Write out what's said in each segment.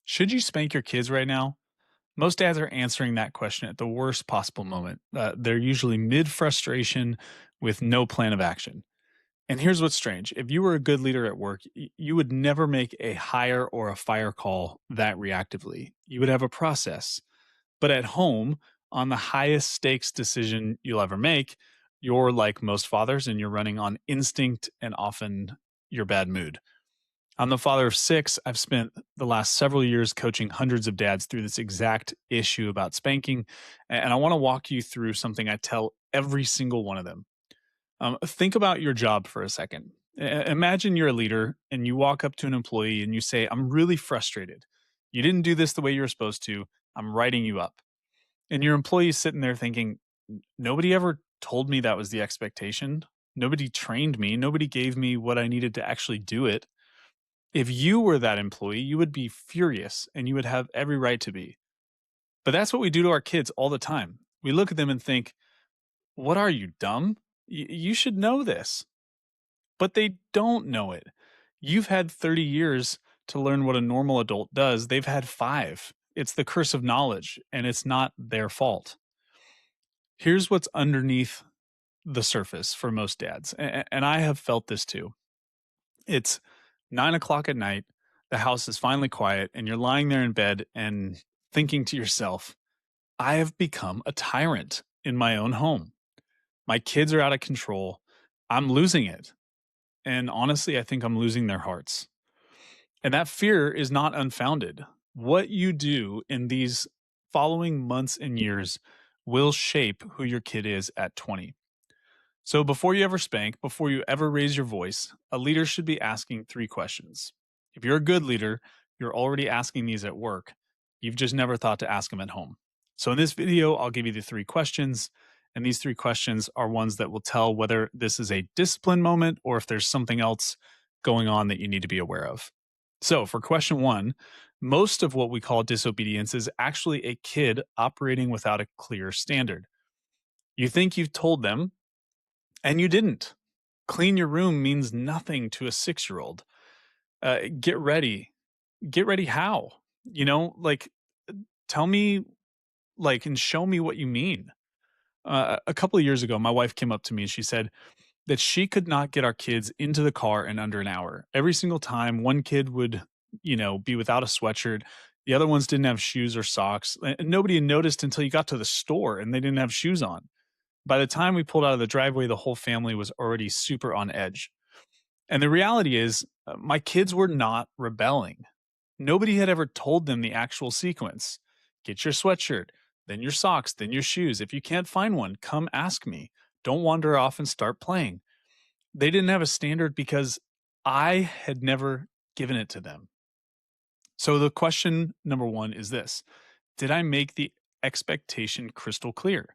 Should you spank your kids right now? Most dads are answering that question at the worst possible moment. They're usually mid frustration with no plan of action. And here's what's strange: if you were a good leader at work, you would never make a hire or a fire call that reactively. You would have a process. But at home, on the highest stakes decision you'll ever make, you're like most fathers and you're running on instinct and often your bad mood. I'm the father of six. I've spent the last several years coaching hundreds of dads through this exact issue about spanking. And I want to walk you through something I tell every single one of them. Think about your job for a second. Imagine you're a leader and you walk up to an employee and you say, "I'm really frustrated. You didn't do this the way you were supposed to. I'm writing you up." And your employee is sitting there thinking, Nobody ever told me that was the expectation. Nobody trained me. Nobody gave me what I needed to actually do it." If you were that employee, you would be furious and you would have every right to be. But that's what we do to our kids all the time. We look at them and think, "What are you, dumb? You should know this." But they don't know it. You've had 30 years to learn what a normal adult does. They've had 5. It's the curse of knowledge, and it's not their fault. Here's what's underneath the surface for most dads, and I have felt this too. It's 9 o'clock at night, the house is finally quiet, and you're lying there in bed and thinking to yourself, I have become a tyrant in my own home. My kids are out of control. I'm losing it. And honestly, I think I'm losing their hearts. And that fear is not unfounded. What you do in these following months and years will shape who your kid is at 20. So before you ever spank, before you ever raise your voice, a leader should be asking 3 questions. If you're a good leader, you're already asking these at work. You've just never thought to ask them at home. So in this video, I'll give you the 3 questions. And these 3 questions are ones that will tell whether this is a discipline moment or if there's something else going on that you need to be aware of. So for question 1, most of what we call disobedience is actually a kid operating without a clear standard. You think you've told them, and you didn't. Clean your room means nothing to a 6-year-old. Get ready. Get ready how? You know, like, tell me, and show me what you mean. A couple of years ago, my wife came up to me and she said that she could not get our kids into the car in under an hour. Every single time, one kid would, be without a sweatshirt. The other ones didn't have shoes or socks. And nobody had noticed until you got to the store and they didn't have shoes on. By the time we pulled out of the driveway, the whole family was already super on edge. And the reality is, my kids were not rebelling. Nobody had ever told them the actual sequence. Get your sweatshirt, then your socks, then your shoes. If you can't find one, come ask me. Don't wander off and start playing. They didn't have a standard because I had never given it to them. So the question number 1 is this: did I make the expectation crystal clear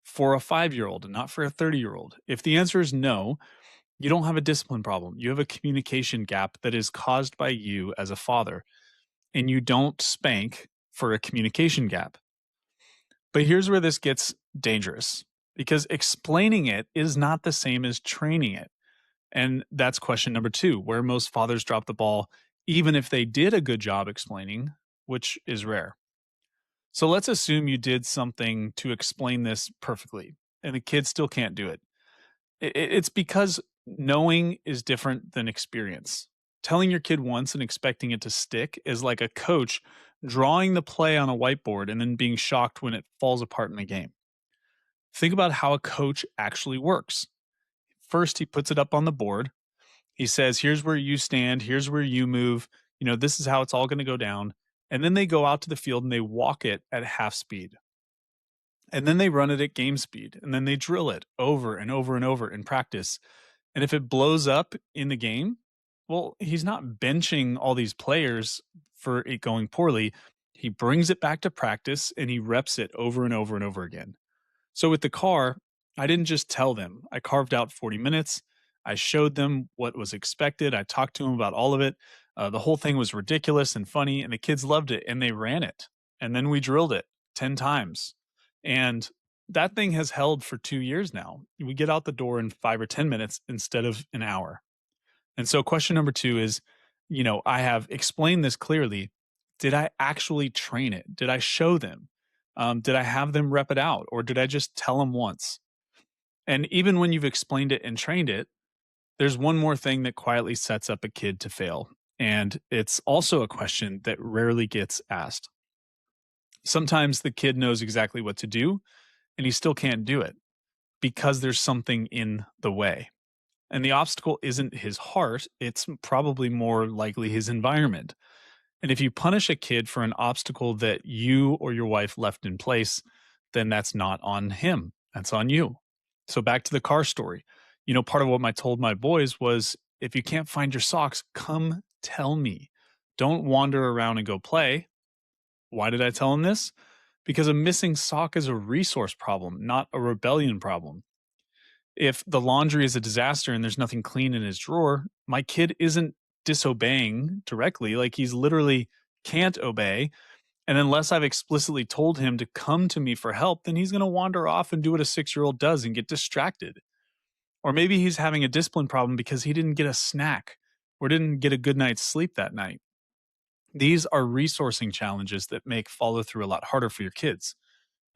for a 5-year-old and not for a 30-year-old? If the answer is no, you don't have a discipline problem. You have a communication gap that is caused by you as a father, and you don't spank for a communication gap. But here's where this gets dangerous, because explaining it is not the same as training it. And that's question number 2, where most fathers drop the ball, even if they did a good job explaining, which is rare. So let's assume you did something to explain this perfectly, and the kid still can't do it. It's because knowing is different than experience. Telling your kid once and expecting it to stick is like a coach drawing the play on a whiteboard and then being shocked when it falls apart in the game. Think about how a coach actually works. First, he puts it up on the board. He says, "Here's where you stand. Here's where you move. This is how it's all going to go down." And then they go out to the field and they walk it at half speed. And then they run it at game speed. And then they drill it over and over and over in practice. And if it blows up in the game, well, he's not benching all these players for it going poorly. He brings it back to practice and he reps it over and over and over again. So with the car, I didn't just tell them. I carved out 40 minutes. I showed them what was expected. I talked to them about all of it. The whole thing was ridiculous and funny, and the kids loved it, and they ran it. And then we drilled it 10 times. And that thing has held for 2 years now. We get out the door in 5 or 10 minutes instead of an hour. And so question number 2 is, I have explained this clearly. Did I actually train it? Did I show them? Did I have them rep it out? Or did I just tell them once? And even when you've explained it and trained it, there's one more thing that quietly sets up a kid to fail. And it's also a question that rarely gets asked. Sometimes the kid knows exactly what to do and he still can't do it because there's something in the way. And the obstacle isn't his heart, it's probably more likely his environment. And if you punish a kid for an obstacle that you or your wife left in place, then that's not on him. That's on you. So back to the car story. Part of what I told my boys was if you can't find your socks, come tell me. Don't wander around and go play. Why did I tell them this? Because a missing sock is a resource problem, not a rebellion problem. If the laundry is a disaster and there's nothing clean in his drawer, my kid isn't disobeying directly. Like he's literally can't obey. And unless I've explicitly told him to come to me for help, then he's going to wander off and do what a 6-year-old does and get distracted. Or maybe he's having a discipline problem because he didn't get a snack or didn't get a good night's sleep that night. These are resourcing challenges that make follow through a lot harder for your kids.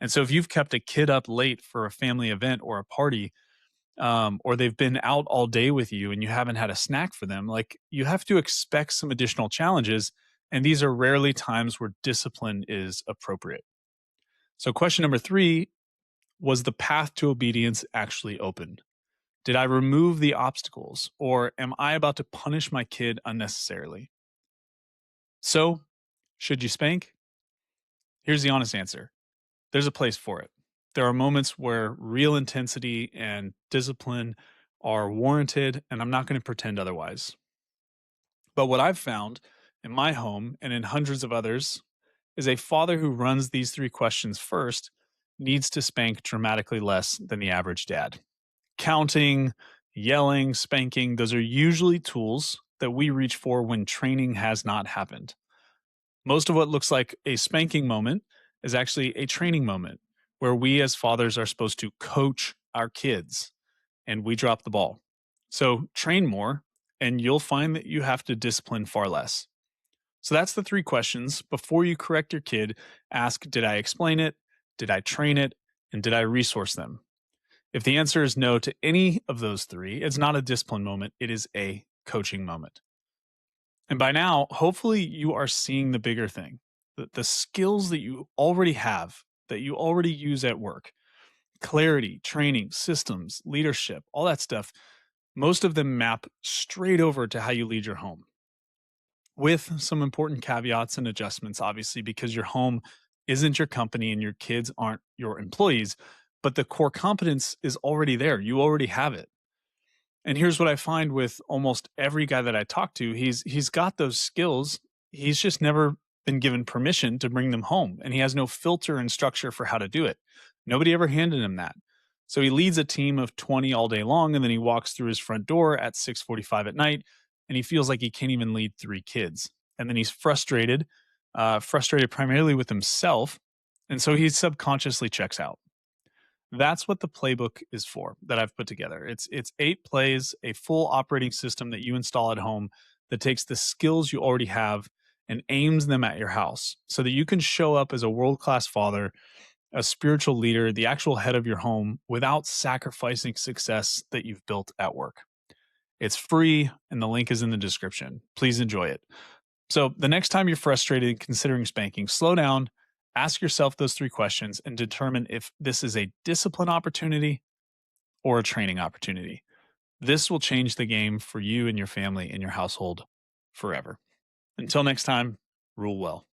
And so if you've kept a kid up late for a family event or a party, or they've been out all day with you and you haven't had a snack for them, like you have to expect some additional challenges. And these are rarely times where discipline is appropriate. So, question number 3, was the path to obedience actually open? Did I remove the obstacles or am I about to punish my kid unnecessarily? So, should you spank? Here's the honest answer: there's a place for it. There are moments where real intensity and discipline are warranted, and I'm not going to pretend otherwise. But what I've found in my home and in hundreds of others is a father who runs these 3 questions first needs to spank dramatically less than the average dad. Counting, yelling, spanking, those are usually tools that we reach for when training has not happened. Most of what looks like a spanking moment is actually a training moment where we as fathers are supposed to coach our kids and we drop the ball. So train more and you'll find that you have to discipline far less. So that's the 3 questions. Before you correct your kid, ask, did I explain it? Did I train it? And did I resource them? If the answer is no to any of those 3, it's not a discipline moment, it is a coaching moment. And by now, hopefully you are seeing the bigger thing. The skills that you already have, that you already use at work, clarity, training, systems, leadership, all that stuff, most of them map straight over to how you lead your home, with some important caveats and adjustments, obviously, because your home isn't your company and your kids aren't your employees, but the core competence is already there. You already have it. And here's what I find with almost every guy that I talk to, he's got those skills. He's just never been given permission to bring them home, and he has no filter and structure for how to do it. Nobody ever handed him that. So he leads a team of 20 all day long, and then he walks through his front door at 6:45 at night, and he feels like he can't even lead 3 kids. And then he's frustrated, frustrated primarily with himself, and so he subconsciously checks out. That's what the playbook is for that I've put together. It's 8 plays, a full operating system that you install at home that takes the skills you already have and aims them at your house so that you can show up as a world-class father, a spiritual leader, the actual head of your home without sacrificing success that you've built at work. It's free and the link is in the description. Please enjoy it. So the next time you're frustrated considering spanking, slow down, ask yourself those 3 questions and determine if this is a discipline opportunity or a training opportunity. This will change the game for you and your family and your household forever. Until next time, rule well.